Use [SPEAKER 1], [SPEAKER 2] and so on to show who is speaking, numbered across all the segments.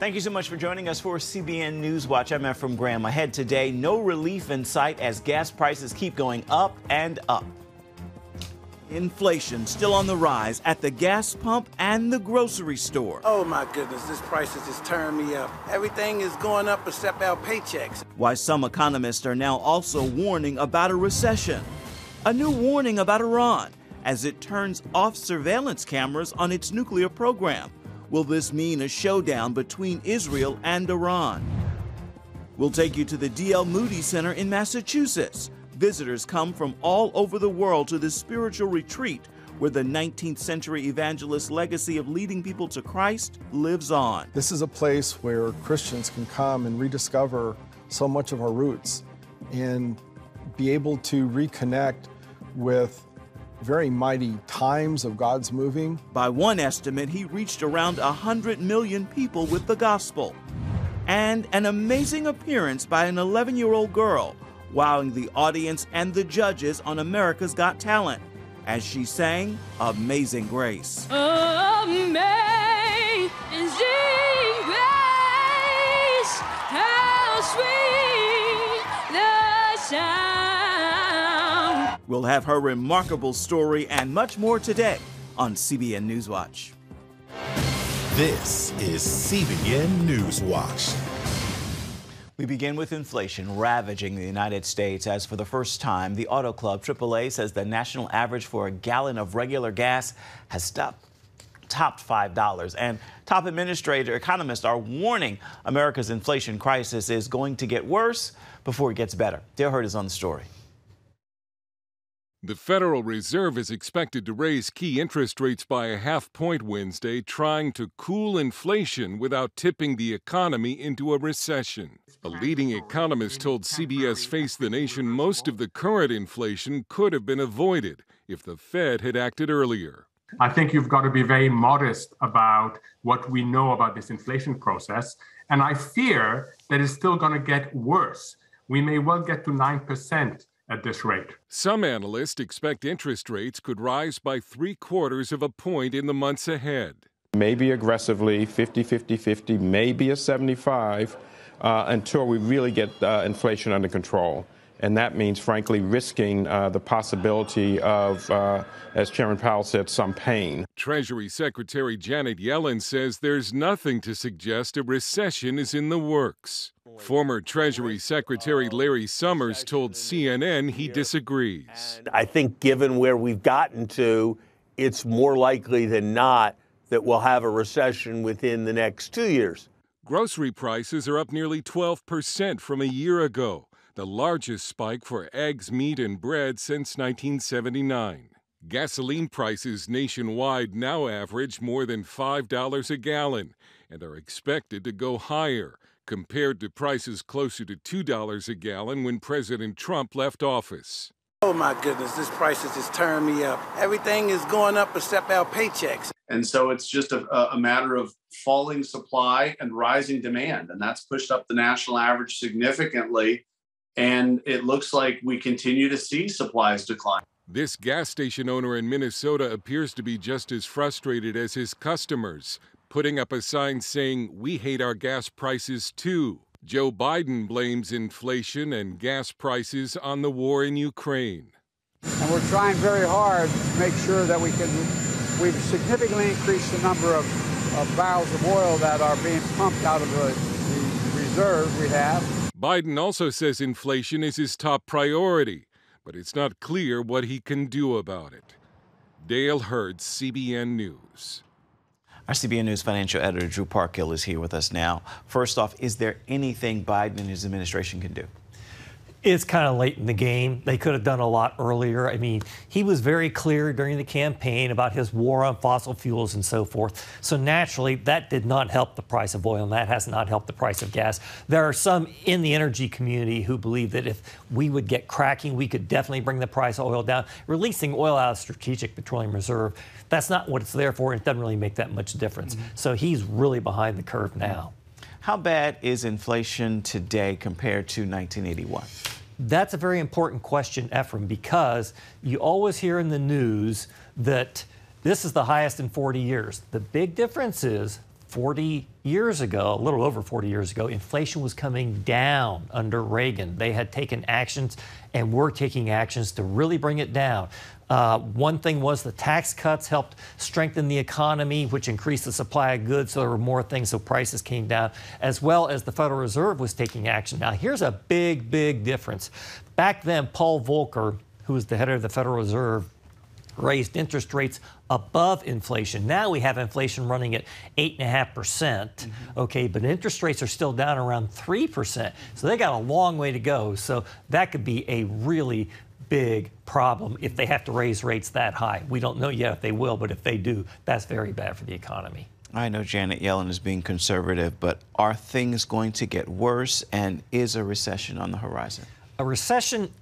[SPEAKER 1] Thank you so much for joining us for CBN NewsWatch. I'm Ephraim Graham. Ahead today, no relief in sight as gas prices keep going up and up. Inflation still on the rise at the gas pump and the grocery store.
[SPEAKER 2] Oh my goodness, this price has just turned me up. Everything is going up except our paychecks.
[SPEAKER 1] Why some economists are now also warning about a recession. A new warning about Iran as it turns off surveillance cameras on its nuclear program. Will this mean a showdown between Israel and Iran? We'll take you to the Moody Center in Massachusetts. Visitors come from all over the world to this spiritual retreat where the 19th century evangelist legacy of leading people to Christ lives on.
[SPEAKER 3] This is a place where Christians can come and rediscover so much of our roots and be able to reconnect with very mighty times of God's moving.
[SPEAKER 1] By one estimate, he reached around 100 million people with the gospel. And an amazing appearance by an 11-year-old girl, wowing the audience and the judges on America's Got Talent as she sang Amazing Grace.
[SPEAKER 4] Amazing grace, how sweet the sound.
[SPEAKER 1] We'll have her remarkable story and much more today on CBN NewsWatch.
[SPEAKER 5] This is CBN NewsWatch.
[SPEAKER 1] We begin with inflation ravaging the United States as for the first time, the Auto Club AAA says the national average for a gallon of regular gas has topped $5. And top economists are warning America's inflation crisis is going to get worse before it gets better. Dale Hurd is on the story.
[SPEAKER 6] The Federal Reserve is expected to raise key interest rates by a half point Wednesday, trying to cool inflation without tipping the economy into a recession. A leading economist told CBS Face the Nation most of the current inflation could have been avoided if the Fed had acted earlier.
[SPEAKER 7] I think you've got to be very modest about what we know about this inflation process, and I fear that it's still going to get worse. We may well get to 9%. At this rate.
[SPEAKER 6] Some analysts expect interest rates could rise by 3/4 of a point in the months ahead.
[SPEAKER 8] Maybe aggressively, 50, maybe a 75, until we really get inflation under control. And that means, frankly, risking the possibility of, as Chairman Powell said, some pain.
[SPEAKER 6] Treasury Secretary Janet Yellen says there's nothing to suggest a recession is in the works. Former Treasury Secretary Larry Summers told CNN he disagrees.
[SPEAKER 9] I think given where we've gotten to, it's more likely than not that we'll have a recession within the next 2 years.
[SPEAKER 6] Grocery prices are up nearly 12% from a year ago, the largest spike for eggs, meat, and bread since 1979. Gasoline prices nationwide now average more than $5 a gallon and are expected to go higher, compared to prices closer to $2 a gallon when President Trump left office.
[SPEAKER 2] Oh my goodness, this price has just turned me up. Everything is going up except our paychecks.
[SPEAKER 10] And so it's just a matter of falling supply and rising demand. And that's pushed up the national average significantly. And it looks like we continue to see supplies decline.
[SPEAKER 6] This gas station owner in Minnesota appears to be just as frustrated as his customers, putting up a sign saying, "We hate our gas prices too." Joe Biden blames inflation and gas prices on the war in Ukraine.
[SPEAKER 11] And we're trying very hard to make sure that we've significantly increased the number of barrels of oil that are being pumped out of the reserve we have.
[SPEAKER 6] Biden also says inflation is his top priority, but it's not clear what he can do about it. Dale Hurd, CBN News.
[SPEAKER 1] Our CBN News financial editor, Drew Parkhill, is here with us now. First off, is there anything Biden and his administration can do?
[SPEAKER 12] It's kind of late in the game. They could have done a lot earlier. I mean, he was very clear during the campaign about his war on fossil fuels and so forth. So naturally, that did not help the price of oil, and that has not helped the price of gas. There are some in the energy community who believe that if we would get cracking, we could definitely bring the price of oil down. Releasing oil out of Strategic Petroleum Reserve, that's not what it's there for, and it doesn't really make that much difference. So he's really behind the curve now.
[SPEAKER 1] How bad is inflation today compared to 1981?
[SPEAKER 12] That's a very important question, Ephraim, because you always hear in the news that this is the highest in 40 years. The big difference is 40 years ago, a little over 40 years ago, inflation was coming down under Reagan. They had taken actions and were taking actions to really bring it down. One thing was the tax cuts helped strengthen the economy, which increased the supply of goods, so there were more things, so prices came down, as well as the Federal Reserve was taking action. Now, here's a big, big difference. Back then, Paul Volcker, who was the head of the Federal Reserve, raised interest rates above inflation. Now we have inflation running at 8.5%, okay, but interest rates are still down around 3%. So they got a long way to go. So that could be a really big problem if they have to raise rates that high. We don't know yet if they will, but if they do, that's very bad for the economy.
[SPEAKER 1] I know Janet Yellen is being conservative, but are things going to get worse, and is a recession on the horizon?
[SPEAKER 12] A recession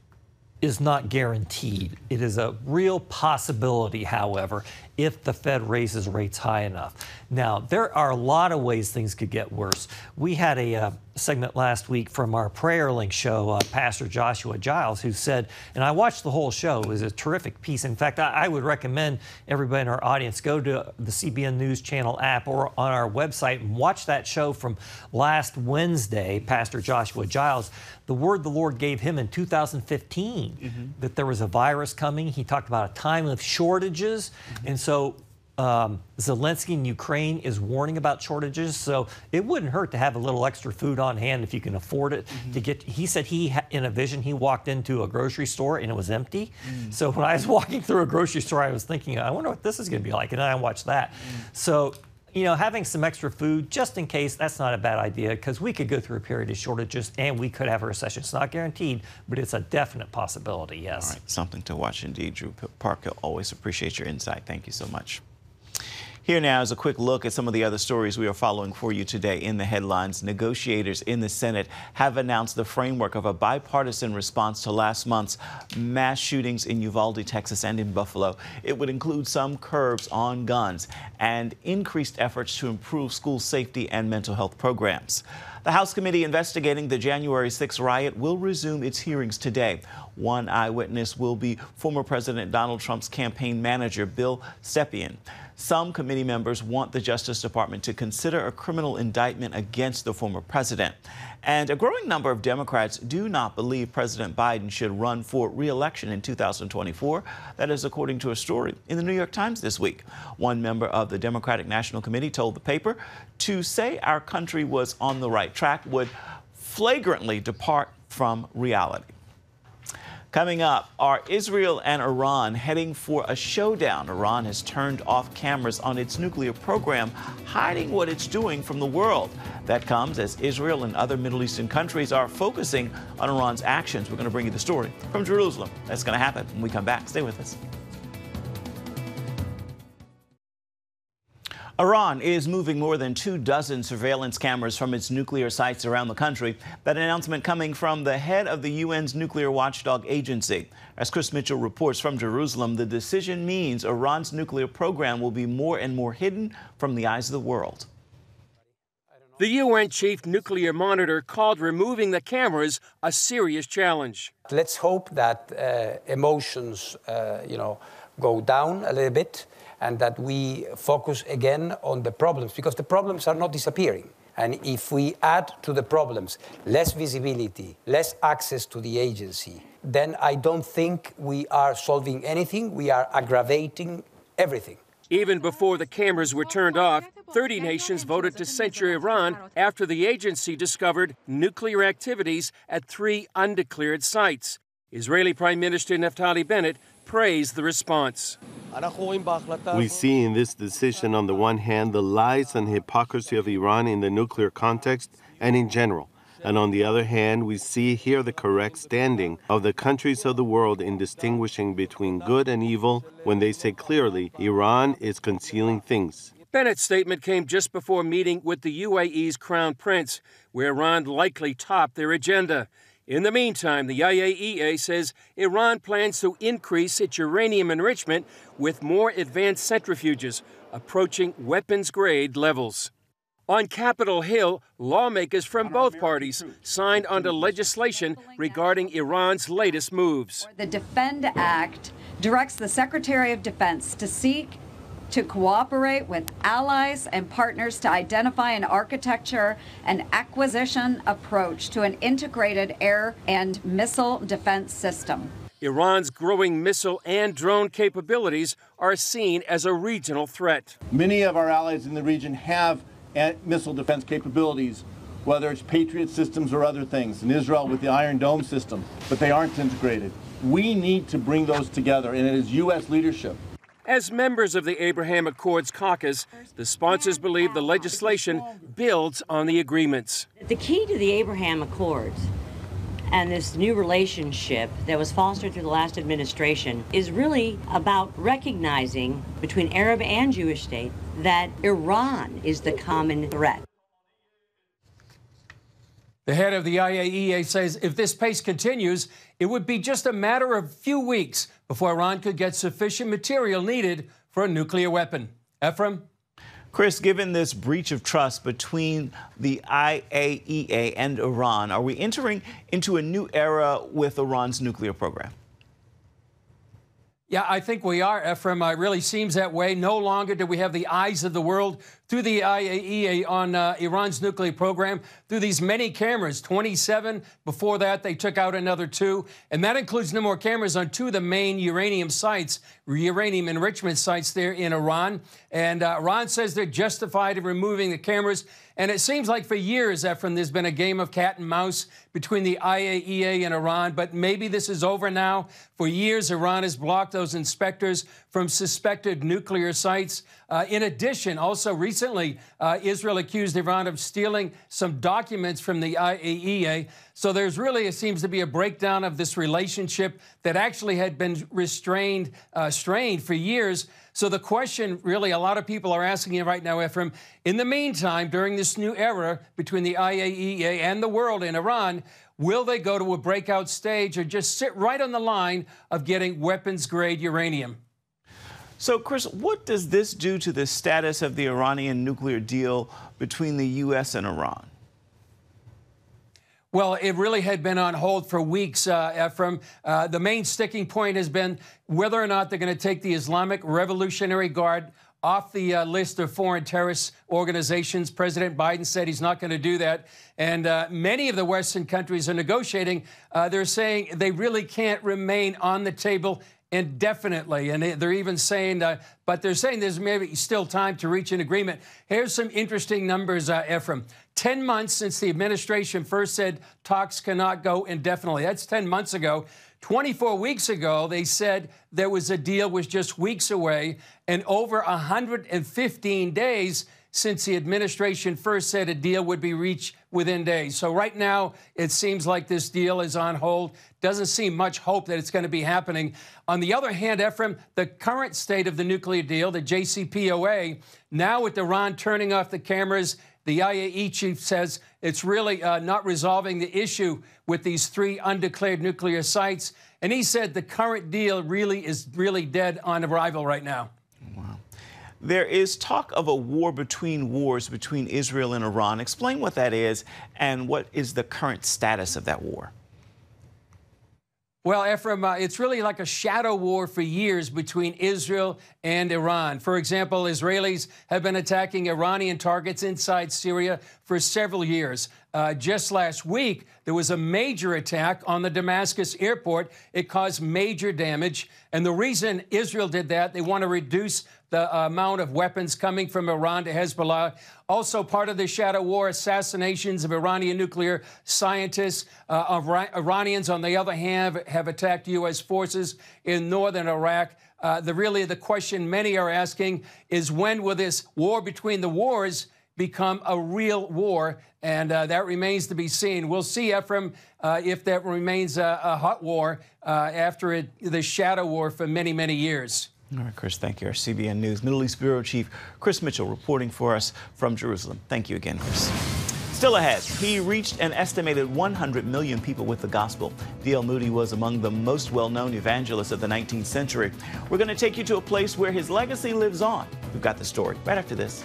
[SPEAKER 12] is not guaranteed. It is a real possibility, however, if the Fed raises rates high enough. Now, there are a lot of ways things could get worse. We had a segment last week from our Prayer Link show, Pastor Joshua Giles, who said, and I watched the whole show, it was a terrific piece. In fact, I would recommend everybody in our audience go to the CBN News Channel app or on our website and watch that show from last Wednesday, Pastor Joshua Giles. The word the Lord gave him in 2015, that there was a virus coming. He talked about a time of shortages. And so Zelensky in Ukraine is warning about shortages, so it wouldn't hurt to have a little extra food on hand if you can afford it. To get, he said in a vision he walked into a grocery store and it was empty. So when I was walking through a grocery store, I was thinking, I wonder what this is going to be like, and then I watched that. So, you know, having some extra food just in case, that's not a bad idea, because we could go through a period of shortages and we could have a recession. It's not guaranteed, but it's a definite possibility, yes.
[SPEAKER 1] All right, something to watch indeed. Drew Parkhill, always appreciate your insight. Thank you so much. Here now is a quick look at some of the other stories we are following for you today in the headlines. Negotiators in the Senate have announced the framework of a bipartisan response to last month's mass shootings in Uvalde, Texas, and in Buffalo. It would include some curbs on guns and increased efforts to improve school safety and mental health programs. The House committee investigating the January 6th riot will resume its hearings today. One eyewitness will be former President Donald Trump's campaign manager, Bill Stepien. Some committee members want the Justice Department to consider a criminal indictment against the former president. And a growing number of Democrats do not believe President Biden should run for re-election in 2024. That is according to a story in the New York Times this week. One member of the Democratic National Committee told the paper, to say our country was on the right track would flagrantly depart from reality. Coming up, are Israel and Iran heading for a showdown? Iran has turned off cameras on its nuclear program, hiding what it's doing from the world. That comes as Israel and other Middle Eastern countries are focusing on Iran's actions. We're going to bring you the story from Jerusalem. That's going to happen when we come back. Stay with us. Iran is moving more than 24 surveillance cameras from its nuclear sites around the country. That announcement coming from the head of the UN's nuclear watchdog agency. As Chris Mitchell reports from Jerusalem, the decision means Iran's nuclear program will be more and more hidden from the eyes of the world.
[SPEAKER 13] The UN chief nuclear monitor called removing the cameras a serious challenge.
[SPEAKER 14] Let's hope that emotions, go down a little bit, and that we focus again on the problems, because the problems are not disappearing. And if we add to the problems less visibility, less access to the agency, then I don't think we are solving anything. We are aggravating everything.
[SPEAKER 13] Even before the cameras were turned off, 30 nations voted to censure Iran after the agency discovered nuclear activities at 3 undeclared sites. Israeli Prime Minister Naftali Bennett praised the response.
[SPEAKER 15] We see in this decision, on the one hand, the lies and hypocrisy of Iran in the nuclear context and in general. And on the other hand, we see here the correct standing of the countries of the world in distinguishing between good and evil when they say clearly Iran is concealing things.
[SPEAKER 13] Bennett's statement came just before meeting with the UAE's Crown Prince, where Iran likely topped their agenda. In the meantime, the IAEA says Iran plans to increase its uranium enrichment with more advanced centrifuges, approaching weapons-grade levels. On Capitol Hill, lawmakers from both parties signed onto legislation regarding Iran's latest moves.
[SPEAKER 16] The Defend Act directs the Secretary of Defense to seek to cooperate with allies and partners to identify an architecture and acquisition approach to an integrated air and missile defense system.
[SPEAKER 13] Iran's growing missile and drone capabilities are seen as a regional threat.
[SPEAKER 17] Many of our allies in the region have missile defense capabilities, whether it's Patriot systems or other things, in Israel with the Iron Dome system, but they aren't integrated. We need to bring those together, and it is U.S. leadership.
[SPEAKER 13] As members of the Abraham Accords caucus, the sponsors believe the legislation builds on the agreements.
[SPEAKER 18] The key to the Abraham Accords and this new relationship that was fostered through the last administration is really about recognizing between Arab and Jewish states that Iran is the common threat.
[SPEAKER 13] The head of the IAEA says if this pace continues, it would be just a matter of a few weeks before Iran could get sufficient material needed for a nuclear weapon. Ephraim?
[SPEAKER 1] Chris, given this breach of trust between the IAEA and Iran, are we entering into a new era with Iran's nuclear program?
[SPEAKER 13] Yeah, I think we are, Ephraim. It really seems that way. No longer do we have the eyes of the world through the IAEA on Iran's nuclear program, through these many cameras, 27. Before that, they took out another 2. And that includes no more cameras on 2 of the main uranium sites, uranium enrichment sites there in Iran. And Iran says they're justified in removing the cameras. And it seems like for years, Ephraim, there's been a game of cat and mouse between the IAEA and Iran. But maybe this is over now. For years, Iran has blocked those inspectors from suspected nuclear sites. In addition, also recently, Israel accused Iran of stealing some documents from the IAEA. So there's really, it seems to be a breakdown of this relationship that actually had been strained for years. So the question really a lot of people are asking right now, Ephraim, in the meantime, during this new era between the IAEA and the world in Iran, will they go to a breakout stage or just sit right on the line of getting weapons-grade uranium?
[SPEAKER 1] So, Chris, what does this do to the status of the Iranian nuclear deal between the U.S. and Iran?
[SPEAKER 13] Well, it really had been on hold for weeks, Ephraim. The main sticking point has been whether or not they're going to take the Islamic Revolutionary Guard off the list of foreign terrorist organizations. President Biden said he's not going to do that. And many of the Western countries are negotiating. They're saying they really can't remain on the table indefinitely. And they're even saying, but they're saying there's maybe still time to reach an agreement. Here's some interesting numbers, Ephraim. 10 months since the administration first said talks cannot go indefinitely. That's 10 months ago. 24 weeks ago, they said there was a deal was just weeks away, and over 115 days since the administration first said a deal would be reached within days. So right now, it seems like this deal is on hold. Doesn't seem much hope that it's going to be happening. On the other hand, Ephraim, the current state of the nuclear deal, the JCPOA, now with Iran turning off the cameras, the IAEA chief says it's really not resolving the issue with these 3 undeclared nuclear sites. And he said the current deal really is dead on arrival right now.
[SPEAKER 1] Wow. There is talk of a war between wars between Israel and Iran. Explain what that is and what is the current status of that war.
[SPEAKER 13] Well, Ephraim, it's really like a shadow war for years between Israel and Iran. For example, Israelis have been attacking Iranian targets inside Syria for several years. Just last week, there was a major attack on the Damascus airport. It caused major damage. And the reason Israel did that, they want to reduce the amount of weapons coming from Iran to Hezbollah. Also part of the shadow war, assassinations of Iranian nuclear scientists. Iranians, on the other hand, have attacked U.S. forces in northern Iraq. The question many are asking is when will this war between the wars become a real war? And that remains to be seen. We'll see, Ephraim, if that remains a hot war after the shadow war for many, many years.
[SPEAKER 1] All right, Chris, thank you. Our CBN News Middle East Bureau Chief Chris Mitchell reporting for us from Jerusalem. Thank you again, Chris. Still ahead, he reached an estimated 100 million people with the gospel. D.L. Moody was among the most well-known evangelists of the 19th century. We're going to take you to a place where his legacy lives on. We've got the story right after this.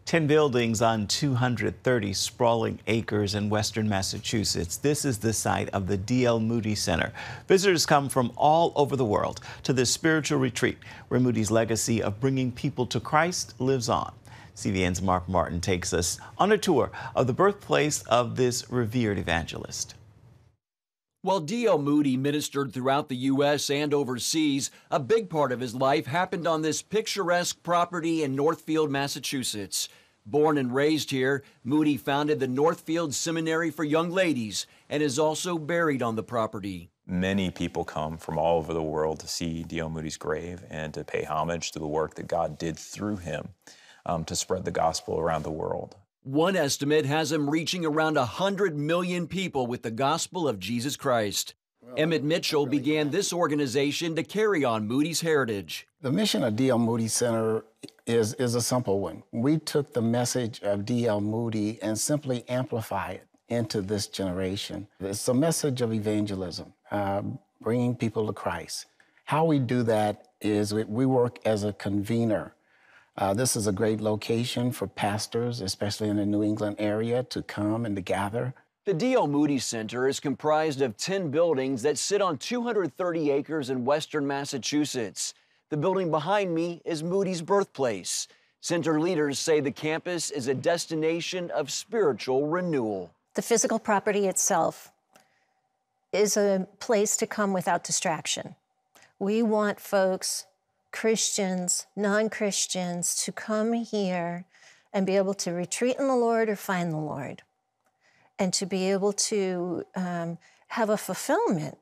[SPEAKER 1] 10 buildings on 230 sprawling acres in western Massachusetts. This is the site of the D.L. Moody Center. Visitors come from all over the world to this spiritual retreat where Moody's legacy of bringing people to Christ lives on. CBN's Mark Martin takes us on a tour of the birthplace of this revered evangelist.
[SPEAKER 19] While D.L. Moody ministered throughout the U.S. and overseas, a big part of his life happened on this picturesque property in Northfield, Massachusetts. Born and raised here, Moody founded the Northfield Seminary for Young Ladies and is also buried on the property.
[SPEAKER 20] Many people come from all over the world to see D.L. Moody's grave and to pay homage to the work that God did through him to spread the gospel around the world.
[SPEAKER 19] One estimate has him reaching around 100 million people with the gospel of Jesus Christ. Emmett Mitchell began this organization to carry on Moody's heritage.
[SPEAKER 21] The mission of D.L. Moody Center is a simple one. We took the message of D.L. Moody and simply amplified it into this generation. It's a message of evangelism, bringing people to Christ. How we do that is we work as a convener. This is a great location for pastors, especially in the New England area, to come and to gather.
[SPEAKER 19] The D.L. Moody Center is comprised of 10 buildings that sit on 230 acres in western Massachusetts. The building behind me is Moody's birthplace. Center leaders say the campus is a destination of spiritual renewal.
[SPEAKER 22] The physical property itself is a place to come without distraction. We want folks, Christians, non-Christians, to come here and be able to retreat in the Lord or find the Lord, and to be able to have a fulfillment,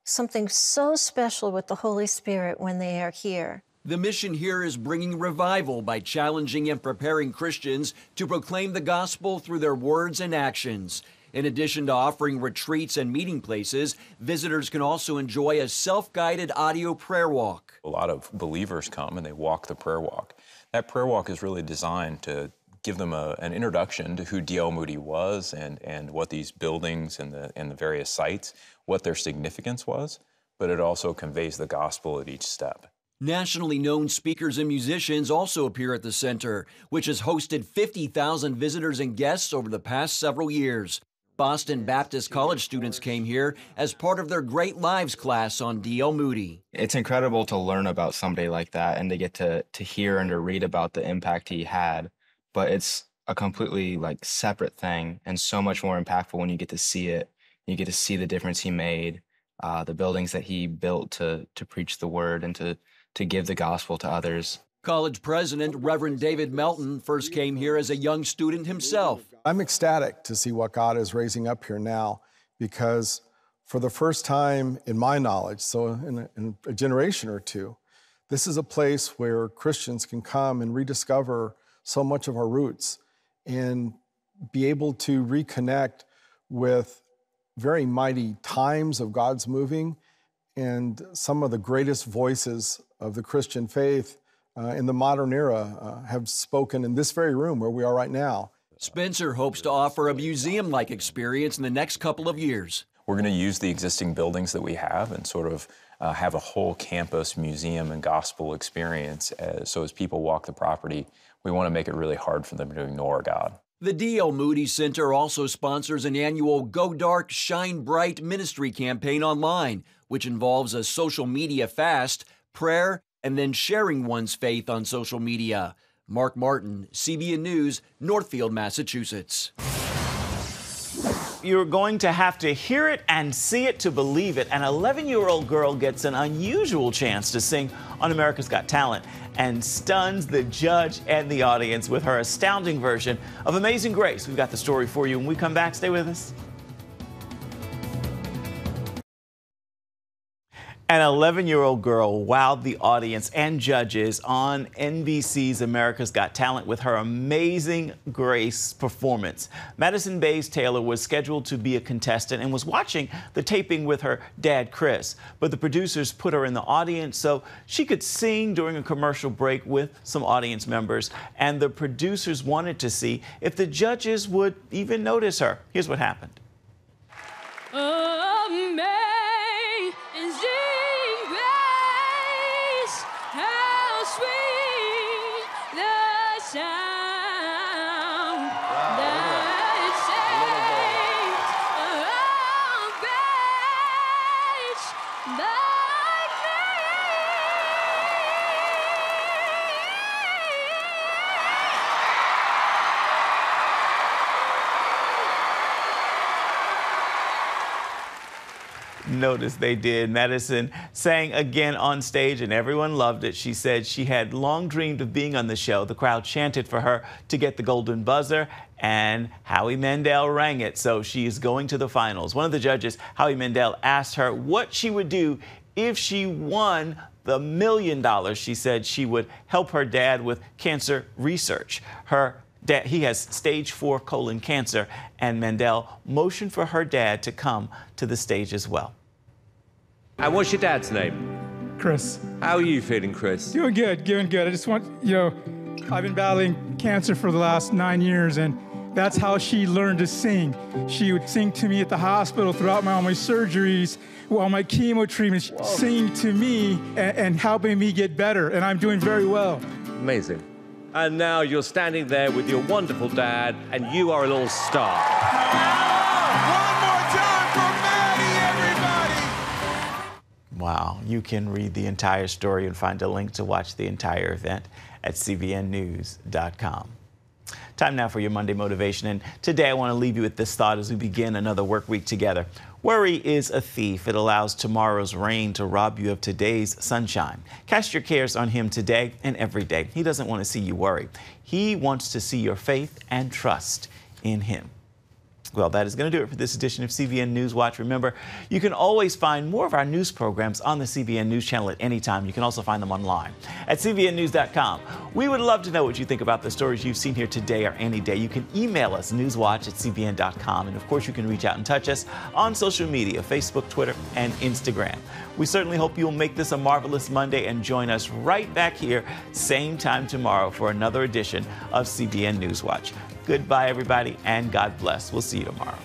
[SPEAKER 22] something so special with the Holy Spirit when they are here.
[SPEAKER 19] The mission here is bringing revival by challenging and preparing Christians to proclaim the gospel through their words and actions. In addition to offering retreats and meeting places, visitors can also enjoy a self-guided audio prayer walk.
[SPEAKER 20] A lot of believers come and they walk the prayer walk. That prayer walk is really designed to give them an introduction to who D.L. Moody was and what these buildings and the various sites, what their significance was, but it also conveys the gospel at each step.
[SPEAKER 19] Nationally known speakers and musicians also appear at the center, which has hosted 50,000 visitors and guests over the past several years. Boston Baptist College students came here as part of their Great Lives class on D.L. Moody.
[SPEAKER 23] It's incredible to learn about somebody like that and to get to hear and to read about the impact he had, but it's a completely separate thing and so much more impactful when you get to see it. You get to see the difference he made, the buildings that he built to preach the word and to give the gospel to others.
[SPEAKER 19] College president Reverend David Melton first came here as a young student himself.
[SPEAKER 3] I'm ecstatic to see what God is raising up here now, because for the first time in my knowledge, so in a generation or two, this is a place where Christians can come and rediscover so much of our roots and be able to reconnect with very mighty times of God's moving and some of the greatest voices of the Christian faith in the modern era have spoken in this very room where we are right now.
[SPEAKER 19] Spencer hopes to offer a museum-like experience in the next couple of years.
[SPEAKER 20] We're going to use the existing buildings that we have and sort of have a whole campus museum and gospel experience. So as people walk the property, we want to make it really hard for them to ignore God.
[SPEAKER 19] The D.L. Moody Center also sponsors an annual Go Dark, Shine Bright ministry campaign online, which involves a social media fast, prayer, and then sharing one's faith on social media. Mark Martin, CBN News, Northfield, Massachusetts.
[SPEAKER 1] You're going to have to hear it and see it to believe it. An 11-year-old girl gets an unusual chance to sing on America's Got Talent and stuns the judge and the audience with her astounding version of Amazing Grace. We've got the story for you when we come back. Stay with us. An 11-year-old girl wowed the audience and judges on NBC's America's Got Talent with her Amazing Grace performance. Madison Baez Taylor was scheduled to be a contestant and was watching the taping with her dad, Chris. But the producers put her in the audience so she could sing during a commercial break with some audience members. And the producers wanted to see if the judges would even notice her. Here's what happened. Notice they did. Madison sang again on stage and everyone loved it. She said she had long dreamed of being on the show. The crowd chanted for her to get the golden buzzer, and Howie Mandel rang it, so she is going to the finals. One of the judges, Howie Mandel, asked her what she would do if she won the $1 million. She said she would help her dad with cancer research. He has stage 4 colon cancer, and Mandel motioned for her dad to come to the stage as well.
[SPEAKER 4] And what's your dad's name?
[SPEAKER 5] Chris.
[SPEAKER 4] How are you feeling, Chris?
[SPEAKER 5] Doing good. I just want, I've been battling cancer for the last 9 years, and that's how she learned to sing. She would sing to me at the hospital throughout all my surgeries, while my chemo treatments, singing to me and helping me get better, and I'm doing very well.
[SPEAKER 4] Amazing. And now you're standing there with your wonderful dad, and you are an all-star.
[SPEAKER 7] One more time for Maddie, everybody!
[SPEAKER 1] Wow, you can read the entire story and find a link to watch the entire event at cbnnews.com. Time now for your Monday motivation, and today I want to leave you with this thought as we begin another work week together. Worry is a thief. It allows tomorrow's rain to rob you of today's sunshine. Cast your cares on him today and every day. He doesn't want to see you worry. He wants to see your faith and trust in him. Well, that is going to do it for this edition of CBN News Watch. Remember, you can always find more of our news programs on the CBN News channel at any time. You can also find them online at cbnnews.com. We would love to know what you think about the stories you've seen here today or any day. You can email us, newswatch@cbn.com. And, of course, you can reach out and touch us on social media, Facebook, Twitter, and Instagram. We certainly hope you'll make this a marvelous Monday and join us right back here, same time tomorrow, for another edition of CBN News Watch. Goodbye, everybody, and God bless. We'll see you tomorrow.